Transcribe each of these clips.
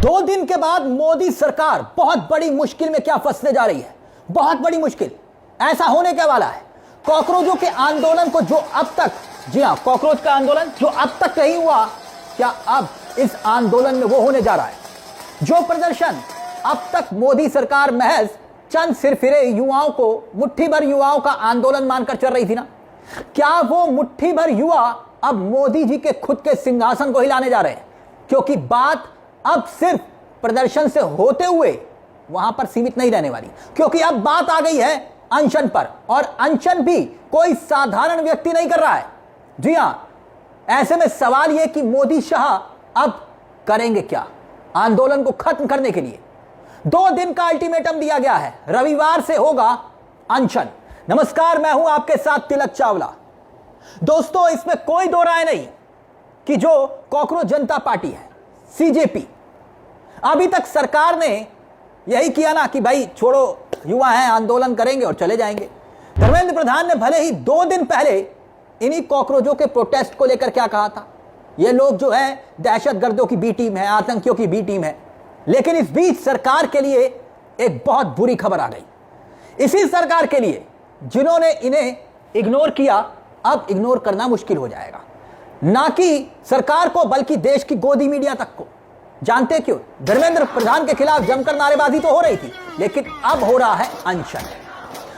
2 दिन के बाद मोदी सरकार बहुत बड़ी मुश्किल में क्या फंसने जा रही है। बहुत बड़ी मुश्किल ऐसा होने के वाला है। कॉकरोचों के आंदोलन को जो अब तक, जी हां, कॉकरोच का आंदोलन जो अब तक नहीं हुआ, क्या अब इस आंदोलन में वो होने जा रहा है। जो प्रदर्शन अब तक मोदी सरकार महज चंद सिरफिरे युवाओं को, मुट्ठी भर युवाओं का आंदोलन मानकर चल रही थी ना, क्या वो मुट्ठी भर युवा अब मोदी जी के खुद के सिंहासन को हिलाने जा रहे हैं। क्योंकि बात अब सिर्फ प्रदर्शन से होते हुए वहां पर सीमित नहीं रहने वाली, क्योंकि अब बात आ गई है अनशन पर, और अनशन भी कोई साधारण व्यक्ति नहीं कर रहा है। जी हां, ऐसे में सवाल यह कि मोदी शाह अब करेंगे क्या आंदोलन को खत्म करने के लिए। 2 दिन का अल्टीमेटम दिया गया है, रविवार से होगा अनशन। नमस्कार, मैं हूं आपके साथ तिलक चावला। दोस्तों, इसमें कोई दो राय नहीं कि जो कॉकरोच जनता पार्टी है, सीजेपी, अभी तक सरकार ने यही किया ना कि भाई छोड़ो, युवा हैं, आंदोलन करेंगे और चले जाएंगे। धर्मेंद्र प्रधान ने भले ही 2 दिन पहले इन्हीं कॉकरोचों के प्रोटेस्ट को लेकर क्या कहा था, ये लोग जो है दहशतगर्दों की बी टीम है, आतंकियों की बी टीम है, लेकिन इस बीच सरकार के लिए एक बहुत बुरी खबर आ गई। इसी सरकार के लिए जिन्होंने इन्हें इग्नोर किया, अब इग्नोर करना मुश्किल हो जाएगा। ना कि सरकार को बल्कि देश की गोदी मीडिया तक को। जानते क्यों? धर्मेंद्र प्रधान के खिलाफ जमकर नारेबाजी तो हो रही थी, लेकिन अब हो रहा है अनशन।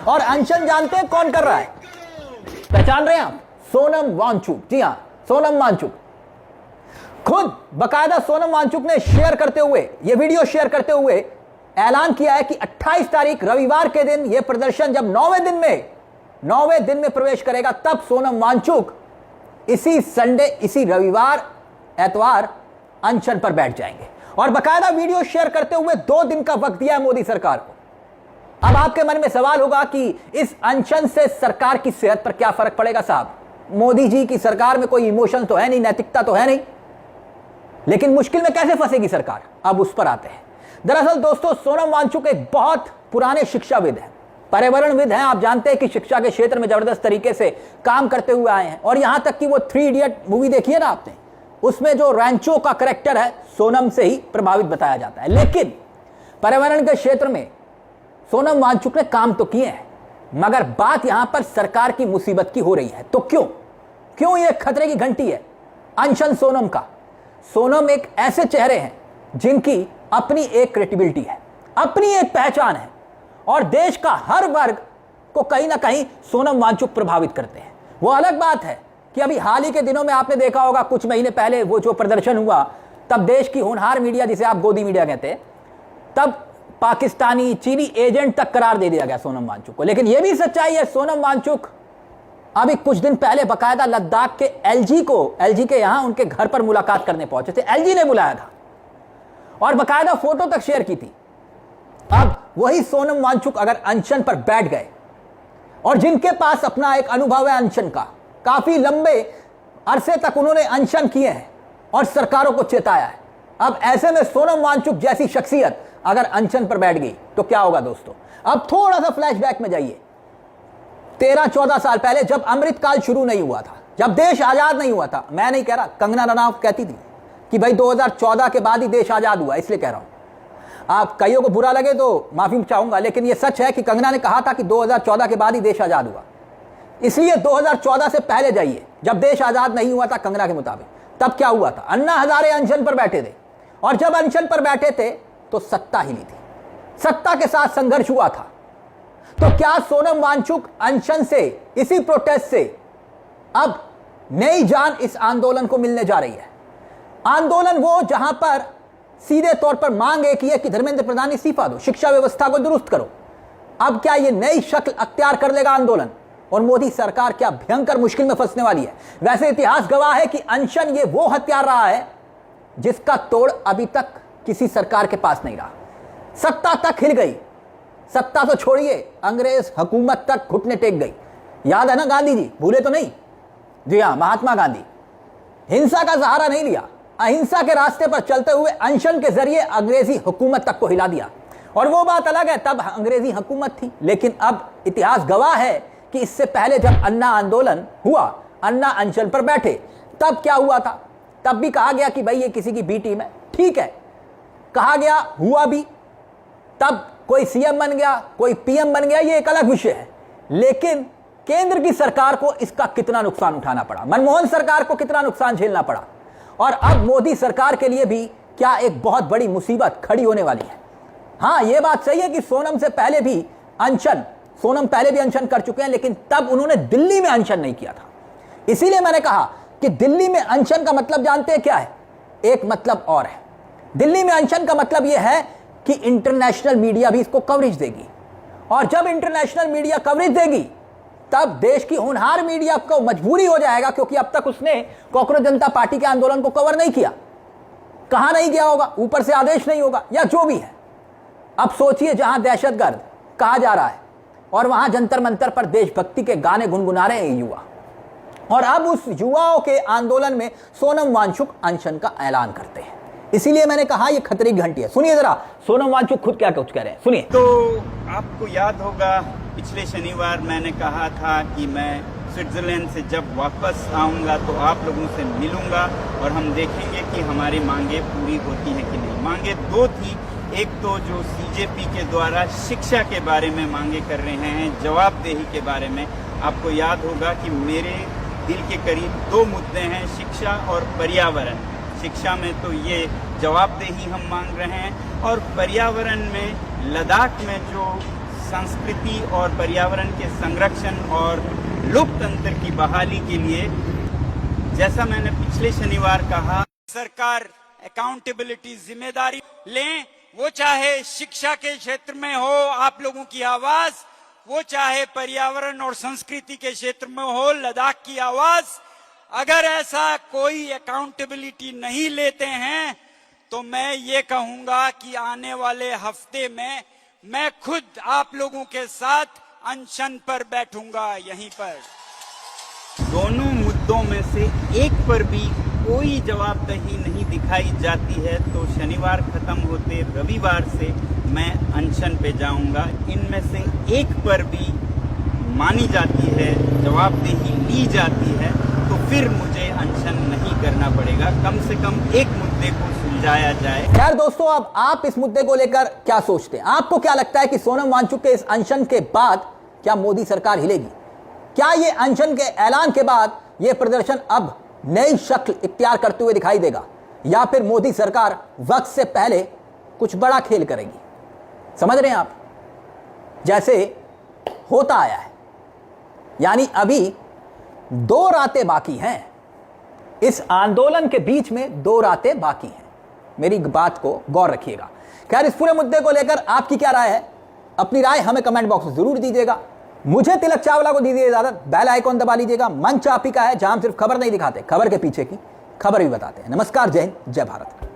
और अनशन जानते हैं कौन कर रहा है? पहचान रहे हैं आप? सोनम वांगचुक। जी हां, सोनम वांगचुक खुद बकायदा सोनम वांगचुक ने शेयर करते हुए, यह वीडियो शेयर करते हुए ऐलान किया है कि 28 तारीख रविवार के दिन यह प्रदर्शन जब 9वें दिन में प्रवेश करेगा, तब सोनम वांगचुक इसी संडे, इसी रविवार, एतवार अनशन पर बैठ जाएंगे। और बकायदा वीडियो शेयर करते हुए 2 दिन का वक्त दिया है मोदी सरकार को। अब आपके मन में सवाल होगा कि इस अनशन से सरकार की सेहत पर क्या फर्क पड़ेगा। साहब, मोदी जी की सरकार में कोई इमोशन तो है नहीं, नैतिकता तो है नहीं, लेकिन मुश्किल में कैसे फंसेगी सरकार, अब उस पर आते हैं। दरअसल दोस्तों, सोनम वांगचुक एक बहुत पुराने शिक्षाविद हैं, पर्यावरणविद हैं। आप जानते हैं कि शिक्षा के क्षेत्र में जबरदस्त तरीके से काम करते हुए आए हैं, और यहां तक कि वो 3 इडियट मूवी देखी है ना आपने, उसमें जो रैंचो का कैरेक्टर है सोनम से ही प्रभावित बताया जाता है। लेकिन पर्यावरण के क्षेत्र में सोनम वांगचुक ने काम तो किए हैं, मगर बात यहां पर सरकार की मुसीबत की हो रही है। तो क्यों यह खतरे की घंटी है अनशन सोनम का? सोनम एक ऐसे चेहरे हैं जिनकी अपनी एक क्रेडिबिलिटी है, अपनी एक पहचान है, और देश का हर वर्ग को कहीं ना कहीं सोनम वांगचुक प्रभावित करते हैं। वो अलग बात है कि अभी हाल ही के दिनों में आपने देखा होगा, कुछ महीने पहले वो जो प्रदर्शन हुआ, तब देश की होनहार मीडिया, जिसे आप गोदी मीडिया कहते हैं, तब पाकिस्तानी, चीनी एजेंट तक करार दे दिया गया सोनम वांगचुक को। लेकिन यह भी सच्चाई है, सोनम वांगचुक अभी कुछ दिन पहले बकायदा लद्दाख के एलजी के यहां उनके घर पर मुलाकात करने पहुंचे थे। एलजी ने बुलाया था और बकायदा फोटो तक शेयर की थी। अब वही सोनम वांगचुक अगर अनशन पर बैठ गए, और जिनके पास अपना एक अनुभव है अनशन का, काफी लंबे अरसे तक उन्होंने अनशन किए हैं और सरकारों को चेताया है, अब ऐसे में सोनम वांगचुक जैसी शख्सियत अगर अनशन पर बैठ गई तो क्या होगा दोस्तों? अब थोड़ा सा फ्लैशबैक में जाइए, 13-14 साल पहले, जब अमृतकाल शुरू नहीं हुआ था, जब देश आजाद नहीं हुआ था। मैं नहीं कह रहा, कंगना रनौत कहती थी कि भाई 2014 के बाद ही देश आजाद हुआ, इसलिए कह रहा हूं। आप कईयों को बुरा लगे तो माफी चाहूंगा, लेकिन यह सच है कि कंगना ने कहा था कि 2014 के बाद ही देश आजाद हुआ। इसलिए 2014 से पहले जाइए, जब देश आजाद नहीं हुआ था कंगना के मुताबिक, तब क्या हुआ था? अन्ना हजारे अनशन पर बैठे थे, और जब अनशन पर बैठे थे तो सत्ता हिली थी, सत्ता के साथ संघर्ष हुआ था। तो क्या सोनम वांगचुक अनशन से, इसी प्रोटेस्ट से अब नई जान इस आंदोलन को मिलने जा रही है? आंदोलन वो जहां पर सीधे तौर पर मांग एक ही है कि धर्मेंद्र प्रधान इस्तीफा दो, शिक्षा व्यवस्था को दुरुस्त करो। अब क्या यह नई शक्ल अख्तियार कर लेगा आंदोलन, और मोदी सरकार क्या भयंकर मुश्किल में फंसने वाली है? वैसे इतिहास गवाह है कि अनशन ये वो हथियार रहा है जिसका तोड़ अभी तक किसी सरकार के पास नहीं रहा। सत्ता तक हिल गई, सत्ता तो छोड़िए, अंग्रेज हुकूमत तक घुटने टेक गई। याद है ना गांधी जी, भूले तो नहीं? जी हां, महात्मा गांधी हिंसा का सहारा नहीं लिया, अहिंसा के रास्ते पर चलते हुए अनशन के जरिए अंग्रेजी हुकूमत तक को हिला दिया। और वो बात अलग है, तब अंग्रेजी हुकूमत थी, लेकिन अब इतिहास गवाह है कि इससे पहले जब अन्ना आंदोलन हुआ, अन्ना अनशन पर बैठे, तब क्या हुआ था? तब भी कहा गया कि भाई ये किसी की बी टीम है। ठीक है, कहा गया, हुआ भी, तब कोई सीएम बन गया, कोई पीएम बन गया, ये एक अलग विषय है। लेकिन केंद्र की सरकार को इसका कितना नुकसान उठाना पड़ा, मनमोहन सरकार को कितना नुकसान झेलना पड़ा, और अब मोदी सरकार के लिए भी क्या एक बहुत बड़ी मुसीबत खड़ी होने वाली है। हां, यह बात सही है कि सोनम पहले भी अनशन कर चुके हैं, लेकिन तब उन्होंने दिल्ली में अनशन नहीं किया था। इसीलिए मैंने कहा कि दिल्ली में अनशन का मतलब जानते हैं क्या है? एक मतलब और है। दिल्ली में अनशन का मतलब यह है कि इंटरनेशनल मीडिया भी इसको कवरेज देगी, और जब इंटरनेशनल मीडिया कवरेज देगी तब देश की होनहार मीडिया को मजबूरी हो जाएगा, क्योंकि अब तक उसने कॉकरोच जनता पार्टी के आंदोलन को कवर नहीं किया। कहां नहीं गया होगा, ऊपर से आदेश नहीं होगा, या जो भी है। अब सोचिए, जहां दहशतगर्द कहा जा रहा है और वहां जंतर मंतर पर देशभक्ति के गाने गुनगुना रहे हैं युवा, और अब उस युवाओं के आंदोलन में सोनम वांगचुक अनशन का ऐलान करते हैं। इसीलिए मैंने कहा यह खतरे की घंटी है। सुनिए जरा सोनम वांगचुक खुद क्या कुछ कह रहे हैं, सुनिए। तो आपको याद होगा पिछले शनिवार मैंने कहा था कि मैं स्विट्जरलैंड से जब वापस आऊंगा तो आप लोगों से मिलूंगा और हम देखेंगे कि हमारी मांगे पूरी होती हैं कि नहीं। मांगे दो थी, एक तो जो सीजेपी के द्वारा शिक्षा के बारे में मांगे कर रहे हैं, जवाबदेही के बारे में। आपको याद होगा कि मेरे दिल के करीब दो मुद्दे हैं, शिक्षा और पर्यावरण। शिक्षा में तो ये जवाबदेही हम मांग रहे हैं, और पर्यावरण में लद्दाख में जो संस्कृति और पर्यावरण के संरक्षण और लोकतंत्र की बहाली के लिए, जैसा मैंने पिछले शनिवार कहा, सरकार अकाउंटेबिलिटी जिम्मेदारी लें। वो चाहे शिक्षा के क्षेत्र में हो आप लोगों की आवाज, वो चाहे पर्यावरण और संस्कृति के क्षेत्र में हो लद्दाख की आवाज। अगर ऐसा कोई अकाउंटेबिलिटी नहीं लेते हैं तो मैं ये कहूंगा कि आने वाले हफ्ते में मैं खुद आप लोगों के साथ अनशन पर बैठूंगा यहीं पर। दोनों मुद्दों में से एक पर भी कोई जवाबदेही नहीं दिखाई जाती है तो शनिवार खत्म होते रविवार से मैं अनशन पे जाऊंगा। इनमें से एक पर भी मानी जाती है, जवाबदेही ली जाती है, तो फिर मुझे अनशन नहीं करना पड़ेगा। कम से कम एक मुद्दे को सुलझाया जाए। खैर दोस्तों, अब आप इस मुद्दे को लेकर क्या सोचते हैं? आपको क्या लगता है कि सोनम वांगचुक के इस अनशन के बाद क्या मोदी सरकार हिलेगी? क्या ये अनशन के ऐलान के बाद ये प्रदर्शन अब नई शक्ल इख्तियार करते हुए दिखाई देगा, या फिर मोदी सरकार वक्त से पहले कुछ बड़ा खेल करेगी? समझ रहे हैं आप? जैसे होता आया है, यानी अभी 2 रातें बाकी हैं। इस आंदोलन के बीच में 2 रातें बाकी हैं। मेरी बात को गौर रखिएगा। खैर, इस पूरे मुद्दे को लेकर आपकी क्या राय है? अपनी राय हमें कमेंट बॉक्स में जरूर दीजिएगा। मुझे तिलक चावला को दीजिए इजाजत। बेल आइकॉन दबा लीजिएगा। मंच आप ही का है, जहां हम सिर्फ खबर नहीं दिखाते, खबर के पीछे की खबर भी बताते हैं। नमस्कार, जय हिंद, जय भारत।